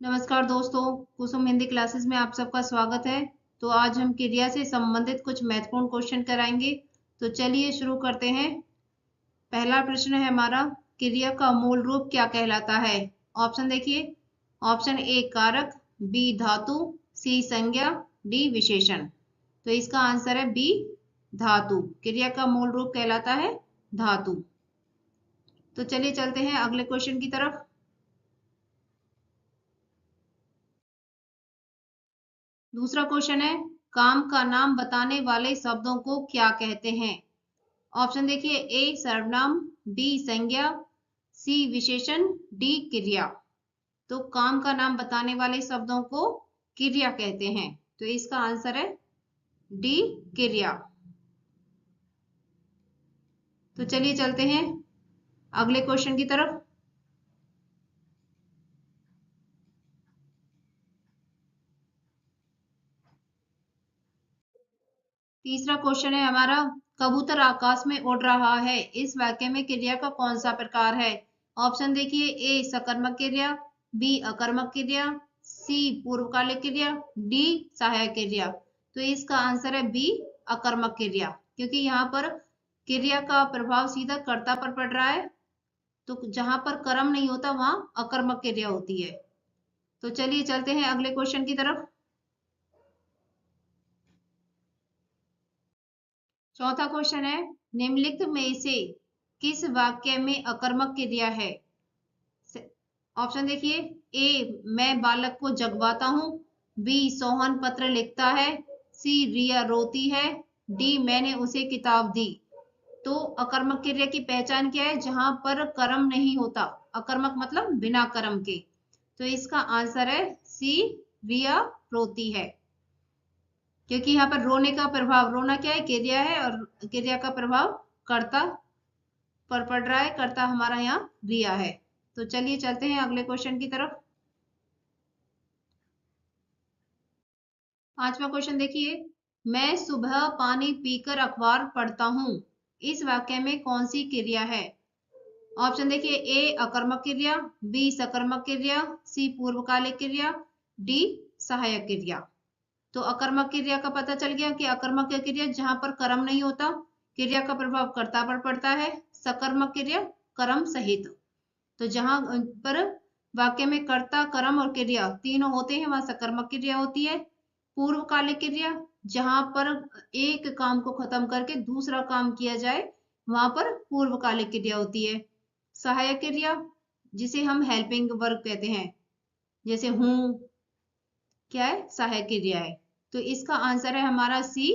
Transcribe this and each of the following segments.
नमस्कार दोस्तों, कुसुम हिंदी क्लासेस में आप सबका स्वागत है। तो आज हम क्रिया से संबंधित कुछ महत्वपूर्ण क्वेश्चन कराएंगे। तो चलिए शुरू करते हैं। पहला प्रश्न है हमारा, क्रिया का मूल रूप क्या कहलाता है? ऑप्शन देखिए। ऑप्शन ए कारक, बी धातु, सी संज्ञा, डी विशेषण। तो इसका आंसर है बी धातु। क्रिया का मूल रूप कहलाता है धातु। तो चलिए चलते हैं अगले क्वेश्चन की तरफ। दूसरा क्वेश्चन है, काम का नाम बताने वाले शब्दों को क्या कहते हैं? ऑप्शन देखिए। ए सर्वनाम, बी संज्ञा, सी विशेषण, डी क्रिया। तो काम का नाम बताने वाले शब्दों को क्रिया कहते हैं। तो इसका आंसर है डी क्रिया। तो चलिए चलते हैं अगले क्वेश्चन की तरफ। तीसरा क्वेश्चन है हमारा, कबूतर आकाश में उड़ रहा है, इस वाक्य में क्रिया का कौन सा प्रकार है? ऑप्शन देखिए। ए सकर्मक क्रिया, बी अकर्मक क्रिया, सी पूर्वकालिक क्रिया, डी सहायक क्रिया। तो इसका आंसर है बी अकर्मक क्रिया, क्योंकि यहाँ पर क्रिया का प्रभाव सीधा कर्ता पर पड़ रहा है। तो जहां पर कर्म नहीं होता वहां अकर्मक क्रिया होती है। तो चलिए चलते हैं अगले क्वेश्चन की तरफ। चौथा क्वेश्चन है, निम्नलिखित में से किस वाक्य में अकर्मक क्रिया है? ऑप्शन देखिए। ए मैं बालक को जगवाता हूँ, बी सोहन पत्र लिखता है, सी रिया रोती है, डी मैंने उसे किताब दी। तो अकर्मक क्रिया की पहचान क्या है? जहां पर कर्म नहीं होता। अकर्मक मतलब बिना कर्म के। तो इसका आंसर है सी रिया रोती है, क्योंकि यहाँ पर रोने का प्रभाव, रोना क्या है? क्रिया है, और क्रिया का प्रभाव कर्ता पर पड़ रहा है। कर्ता हमारा यहाँ रिया है। तो चलिए चलते हैं अगले क्वेश्चन की तरफ। पांचवा क्वेश्चन देखिए, मैं सुबह पानी पीकर अखबार पढ़ता हूँ, इस वाक्य में कौन सी क्रिया है? ऑप्शन देखिए। ए अकर्मक क्रिया, बी सकर्मक क्रिया, सी पूर्वकालिक क्रिया, डी सहायक क्रिया। तो अकर्मक क्रिया का पता चल गया कि अकर्मक क्रिया जहां पर कर्म नहीं होता, क्रिया का प्रभाव कर्ता पर पड़ता है। सकर्मक क्रिया कर्म सहित। तो जहां पर वाक्य में कर्ता, कर्म और क्रिया तीनों होते हैं, वहां सकर्मक क्रिया होती है। पूर्वकालिक क्रिया जहां पर एक काम को खत्म करके दूसरा काम किया जाए, वहां पर पूर्वकालिक क्रिया होती है। सहायक क्रिया जिसे हम हेल्पिंग वर्ब कहते हैं, जैसे हूं, क्या है? सहायक क्रिया है। तो इसका आंसर है हमारा सी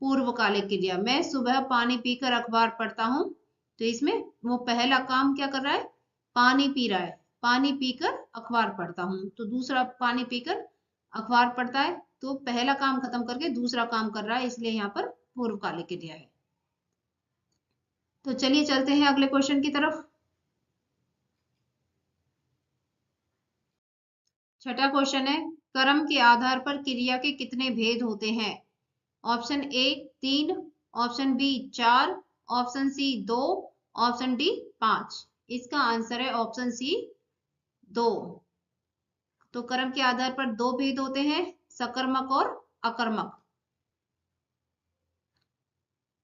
पूर्वकालिक क्रिया। मैं सुबह पानी पीकर अखबार पढ़ता हूँ, तो इसमें वो पहला काम क्या कर रहा है? पानी पी रहा है। पानी पीकर अखबार पढ़ता हूँ, तो दूसरा पानी पीकर अखबार पढ़ता है, तो पहला काम खत्म करके दूसरा काम कर रहा है, इसलिए यहाँ पर पूर्वकालिक क्रिया है। तो चलिए चलते हैं अगले क्वेश्चन की तरफ। छठा क्वेश्चन है, कर्म के आधार पर क्रिया के कितने भेद होते हैं? Option A 3, option B 4, option C 2, option D 5। इसका आंसर है ऑप्शन सी 2। तो कर्म के आधार पर दो भेद होते हैं, सकर्मक और अकर्मक।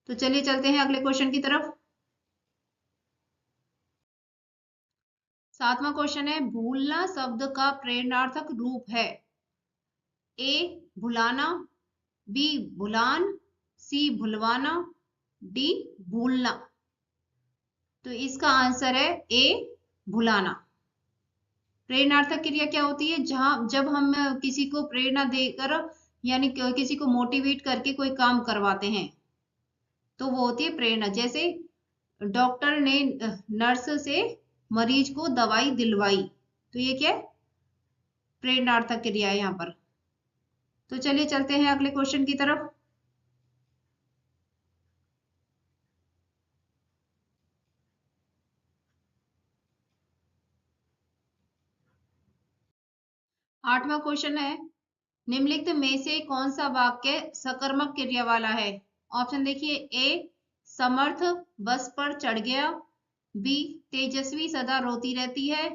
तो चलिए चलते हैं अगले क्वेश्चन की तरफ। सातवां क्वेश्चन है, भूलना शब्द का प्रेरणार्थक रूप है? ए भुलाना, बी भुलान, सी भुलवाना, डी भूलना। तो इसका आंसर है ए भुलाना। प्रेरणार्थक क्रिया क्या होती है? जहां जब हम किसी को प्रेरणा देकर, यानी किसी को मोटिवेट करके कोई काम करवाते हैं, तो वो होती है प्रेरणा। जैसे डॉक्टर ने नर्स से मरीज को दवाई दिलवाई, तो ये क्या है? प्रेरणार्थक क्रिया है यहाँ पर। तो चलिए चलते हैं अगले क्वेश्चन की तरफ। आठवां क्वेश्चन है, निम्नलिखित में से कौन सा वाक्य सकर्मक क्रिया वाला है? ऑप्शन देखिए। ए समर्थ बस पर चढ़ गया, बी तेजस्वी सदा रोती रहती है,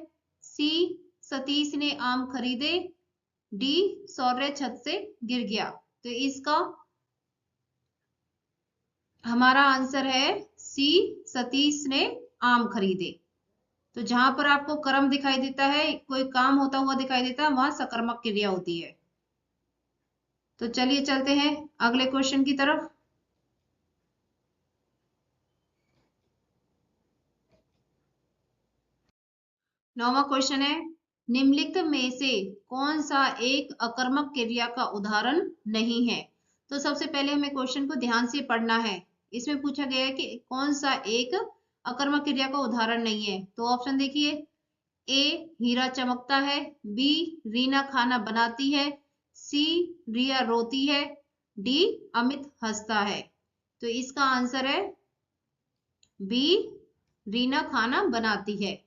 सी सतीश ने आम खरीदे, डी सौर्य छत से गिर गया। तो इसका हमारा आंसर है सी, सतीश ने आम खरीदे। तो जहां पर आपको कर्म दिखाई देता है, कोई काम होता हुआ दिखाई देता है, वहां सकर्मक क्रिया होती है। तो चलिए चलते हैं अगले क्वेश्चन की तरफ। 9वां क्वेश्चन है, निम्नलिखित में से कौन सा एक अकर्मक क्रिया का उदाहरण नहीं है। तो सबसे पहले हमें क्वेश्चन को ध्यान से पढ़ना है। इसमें पूछा गया है कि कौन सा एक अकर्मक क्रिया का उदाहरण नहीं है। तो ऑप्शन देखिए, ए हीरा चमकता है, बी रीना खाना बनाती है, सी रिया रोती है, डी अमित हंसता है। तो इसका आंसर है बी, रीना खाना बनाती है।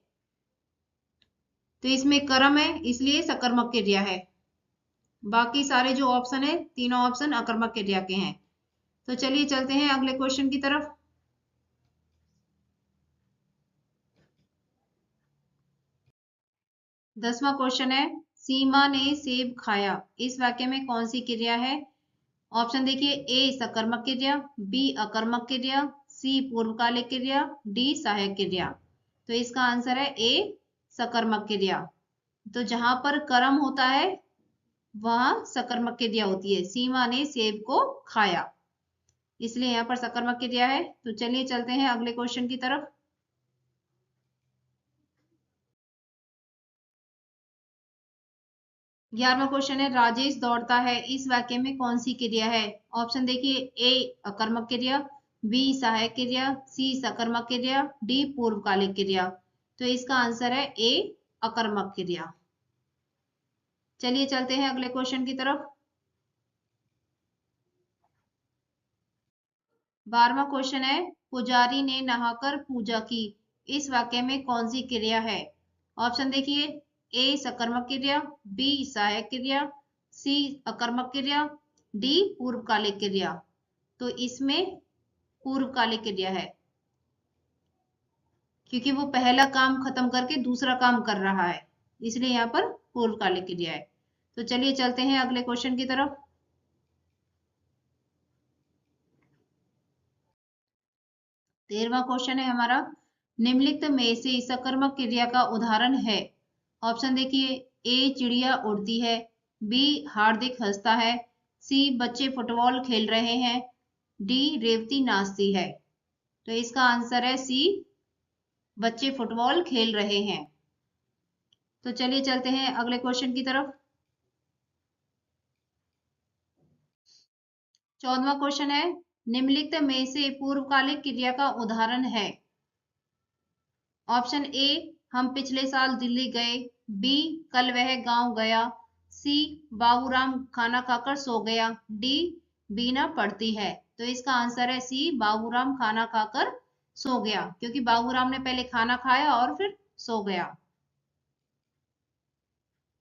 तो इसमें कर्म है, इसलिए सकर्मक क्रिया है। बाकी सारे जो ऑप्शन है, तीनों ऑप्शन अकर्मक क्रिया के हैं। तो चलिए चलते हैं अगले क्वेश्चन की तरफ। 10वां क्वेश्चन है, सीमा ने सेब खाया, इस वाक्य में कौन सी क्रिया है। ऑप्शन देखिए, ए सकर्मक क्रिया, बी अकर्मक क्रिया, सी पूर्वकालिक क्रिया, डी सहायक क्रिया। तो इसका आंसर है ए सकर्मक क्रिया। तो जहां पर कर्म होता है वहां सकर्मक क्रिया होती है। सीमा ने सेब को खाया, इसलिए यहाँ पर सकर्मक क्रिया है। तो चलिए चलते हैं अगले क्वेश्चन की तरफ। 11वां क्वेश्चन है, राजेश दौड़ता है, इस वाक्य में कौन सी क्रिया है। ऑप्शन देखिए, ए अकर्मक क्रिया, बी सहायक क्रिया, सी सकर्मक क्रिया, डी पूर्वकालिक क्रिया। तो इसका आंसर है ए अकर्मक क्रिया। चलिए चलते हैं अगले क्वेश्चन की तरफ। 12वां क्वेश्चन है, पुजारी ने नहाकर पूजा की, इस वाक्य में कौन सी क्रिया है। ऑप्शन देखिए, ए सकर्मक क्रिया, बी सहायक क्रिया, सी अकर्मक क्रिया, डी पूर्वकालिक क्रिया। तो इसमें पूर्वकालिक क्रिया है, क्योंकि वो पहला काम खत्म करके दूसरा काम कर रहा है, इसलिए यहाँ पर पूर्वकालिक क्रिया है। तो चलिए चलते हैं अगले क्वेश्चन की तरफ। 13वां क्वेश्चन है हमारा, निम्नलिखित में से सकर्मक क्रिया का उदाहरण है। ऑप्शन देखिए, ए चिड़िया उड़ती है, बी हार्दिक हंसता है, सी बच्चे फुटबॉल खेल रहे हैं, डी रेवती नाचती है। तो इसका आंसर है सी, बच्चे फुटबॉल खेल रहे हैं। तो चलिए चलते हैं अगले क्वेश्चन की तरफ। 14वां क्वेश्चन है, निम्नलिखित में से पूर्वकालिक क्रिया का उदाहरण है। ऑप्शन ए हम पिछले साल दिल्ली गए, बी कल वह गांव गया, सी बाबूराम खाना खाकर सो गया, डी बीना पढ़ती है। तो इसका आंसर है सी, बाबूराम खाना खाकर सो गया, क्योंकि बाबूराम ने पहले खाना खाया और फिर सो गया।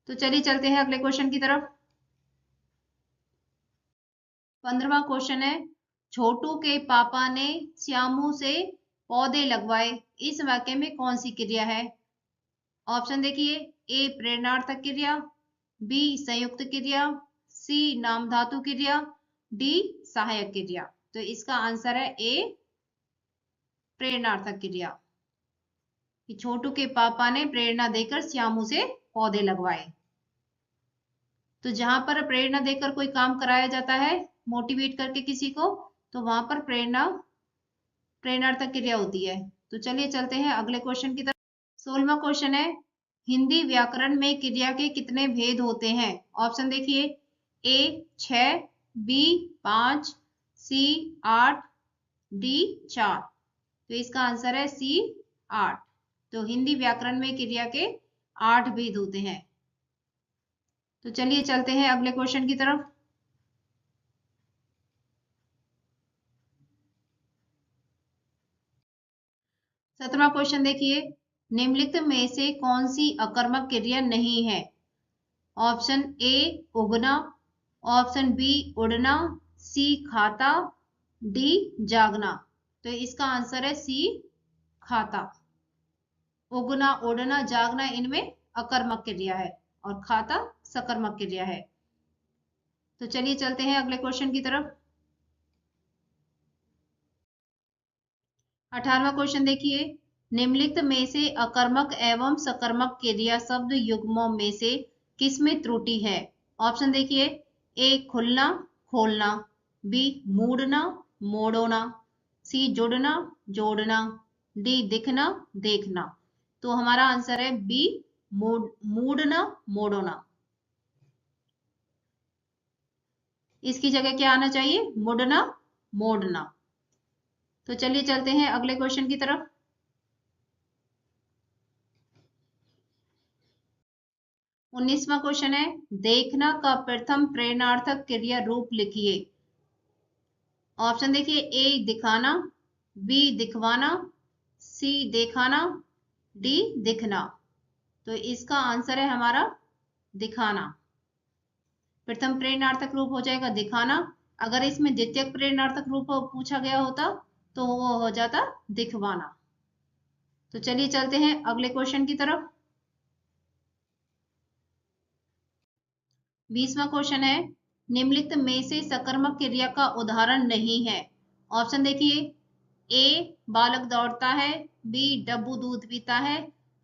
तो चलिए चलते हैं अगले क्वेश्चन की तरफ। 15वां क्वेश्चन है, छोटू के पापा ने श्यामू से पौधे लगवाए, इस वाक्य में कौन सी क्रिया है। ऑप्शन देखिए, ए प्रेरणार्थक क्रिया, बी संयुक्त क्रिया, सी नामधातु क्रिया, डी सहायक क्रिया। तो इसका आंसर है ए प्रेरणार्थक क्रिया, कि छोटू के पापा ने प्रेरणा देकर श्यामू से पौधे लगवाए। तो जहां पर प्रेरणा देकर कोई काम कराया जाता है, मोटिवेट करके किसी को, तो वहां पर प्रेरणार्थक क्रिया होती है। तो चलिए चलते हैं अगले क्वेश्चन की तरफ। 16वां क्वेश्चन है, हिंदी व्याकरण में क्रिया के कितने भेद होते हैं। ऑप्शन देखिए, ए 6, बी 5, सी 8, डी 4। तो इसका आंसर है सी 8। तो हिंदी व्याकरण में क्रिया के 8 भेद होते हैं। तो चलिए चलते हैं अगले क्वेश्चन की तरफ। 17वां क्वेश्चन देखिए, निम्नलिखित में से कौन सी अकर्मक क्रिया नहीं है। Option A Ugna, option B उड़ना, सी खाता, डी जागना। तो इसका आंसर है सी खाता। उगना, उड़ना, जागना, इनमें अकर्मक क्रिया है और खाता सकर्मक क्रिया है। तो चलिए चलते हैं अगले क्वेश्चन की तरफ। 18वां क्वेश्चन देखिए, निम्नलिखित में से अकर्मक एवं सकर्मक क्रिया शब्द युग्मों में से किसमें त्रुटि है? ऑप्शन देखिए, ए खुलना खोलना, बी मूडना मोड़ना, सी जुड़ना जोड़ना, डी दिखना देखना। तो हमारा आंसर है बी मूडना मोड़ना। इसकी जगह क्या आना चाहिए? मुड़ना मोड़ना। तो चलिए चलते हैं अगले क्वेश्चन की तरफ। 19वां क्वेश्चन है, देखना का प्रथम प्रेरणार्थक क्रिया रूप लिखिए। ऑप्शन देखिए, ए दिखाना, बी दिखवाना, सी देखाना, डी दिखना। तो इसका आंसर है हमारा दिखाना। प्रथम प्रेरणार्थक रूप हो जाएगा दिखाना। अगर इसमें द्वितीयक प्रेरणार्थक रूप पूछा गया होता तो वो हो जाता दिखवाना। तो चलिए चलते हैं अगले क्वेश्चन की तरफ। 20वां क्वेश्चन है, निम्नलिखित में से सकर्मक क्रिया का उदाहरण नहीं है। ऑप्शन देखिए, ए बालक दौड़ता है, बी डब्बू दूध पीता है,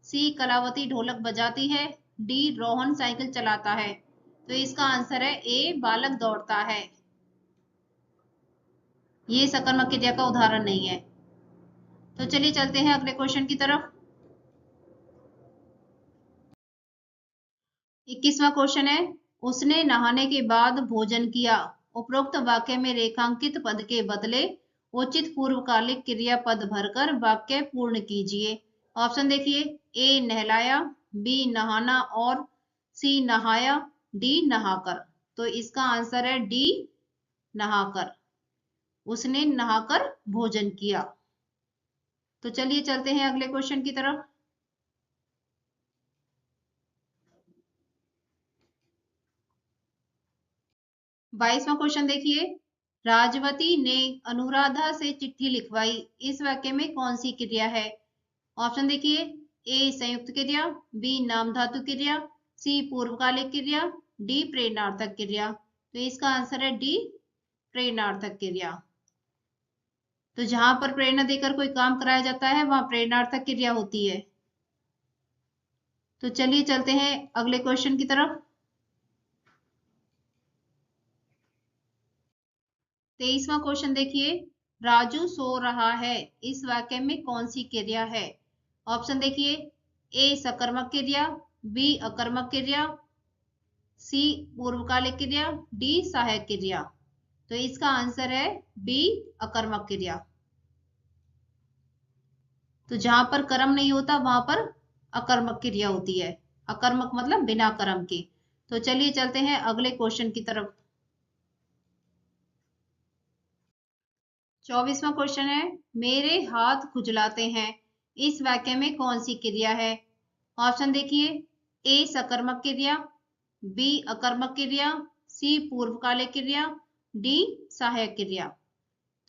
सी कलावती ढोलक बजाती है, डी रोहन साइकिल चलाता है। तो इसका आंसर है ए बालक दौड़ता है। ये सकर्मक क्रिया का उदाहरण नहीं है। तो चलिए चलते हैं अगले क्वेश्चन की तरफ। 21वां क्वेश्चन है, उसने नहाने के बाद भोजन किया। उपरोक्त वाक्य में रेखांकित पद के बदले उचित पूर्वकालिक क्रिया पद भरकर वाक्य पूर्ण कीजिए। ऑप्शन देखिए, ए नहलाया, बी नहाना और सी नहाया, डी नहाकर। तो इसका आंसर है डी नहाकर। उसने नहाकर भोजन किया। तो चलिए चलते हैं अगले क्वेश्चन की तरफ। 22वां क्वेश्चन देखिए, राजवती ने अनुराधा से चिट्ठी लिखवाई। इस वाक्य में कौन सी क्रिया है? ऑप्शन देखिए, ए संयुक्त क्रिया, बी नाम धातु क्रिया, सी पूर्वकालिक क्रिया, डी प्रेरणार्थक क्रिया। तो इसका आंसर है डी प्रेरणार्थक क्रिया। तो जहां पर प्रेरणा देकर कोई काम कराया जाता है वहां प्रेरणार्थक क्रिया होती है। तो चलिए चलते हैं अगले क्वेश्चन की तरफ। 23वां क्वेश्चन देखिए, राजू सो रहा है। इस वाक्य में कौन सी क्रिया है? ऑप्शन देखिए, ए सकर्मक क्रिया, बी अकर्मक क्रिया, सी पूर्वकालिक क्रिया, डी सहायक क्रिया। तो इसका आंसर है बी अकर्मक क्रिया। तो जहां पर कर्म नहीं होता वहां पर अकर्मक क्रिया होती है। अकर्मक मतलब बिना कर्म के। तो चलिए चलते हैं अगले क्वेश्चन की तरफ। 24वां क्वेश्चन है, मेरे हाथ खुजलाते हैं। इस वाक्य में कौन सी क्रिया है? ऑप्शन देखिए, ए सकर्मक क्रिया, बी अकर्मक क्रिया, सी पूर्वकालिक क्रिया, डी सहायक क्रिया।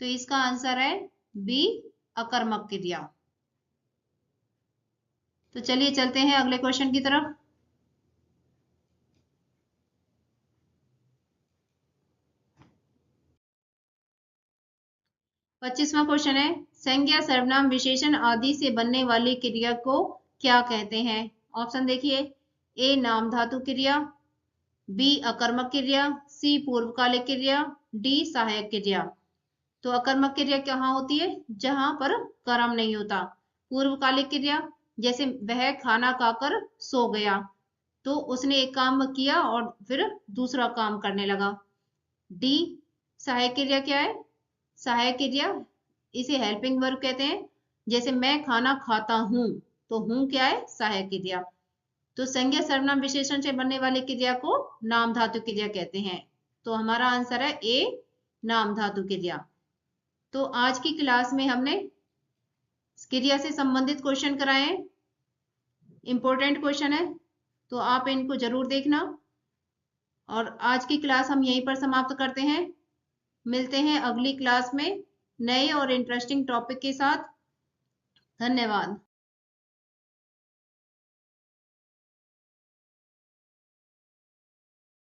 तो इसका आंसर है बी अकर्मक क्रिया। तो चलिए चलते हैं अगले क्वेश्चन की तरफ। 25वां क्वेश्चन है, संज्ञा सर्वनाम विशेषण आदि से बनने वाली क्रिया को क्या कहते हैं? ऑप्शन देखिए, ए नाम धातु क्रिया, बी अकर्मक क्रिया, सी पूर्वकालिक क्रिया, डी सहायक क्रिया। तो अकर्मक क्रिया कहाँ होती है? जहां पर कर्म नहीं होता। पूर्वकालिक क्रिया, जैसे वह खाना खाकर सो गया, तो उसने एक काम किया और फिर दूसरा काम करने लगा। डी सहायक क्रिया क्या है? सहायक क्रिया इसे हेल्पिंग वर्ब कहते हैं। जैसे मैं खाना खाता हूं, तो हूं क्या है? सहायक क्रिया। तो संज्ञा सर्वनाम विशेषण से बनने वाली क्रिया को नाम धातु क्रिया कहते हैं। तो हमारा आंसर है ए नाम धातु क्रिया। तो आज की क्लास में हमने क्रिया से संबंधित क्वेश्चन कराए हैं। इंपॉर्टेंट क्वेश्चन है, तो आप इनको जरूर देखना। और आज की क्लास हम यहीं पर समाप्त करते हैं। मिलते हैं अगली क्लास में नए और इंटरेस्टिंग टॉपिक के साथ। धन्यवाद।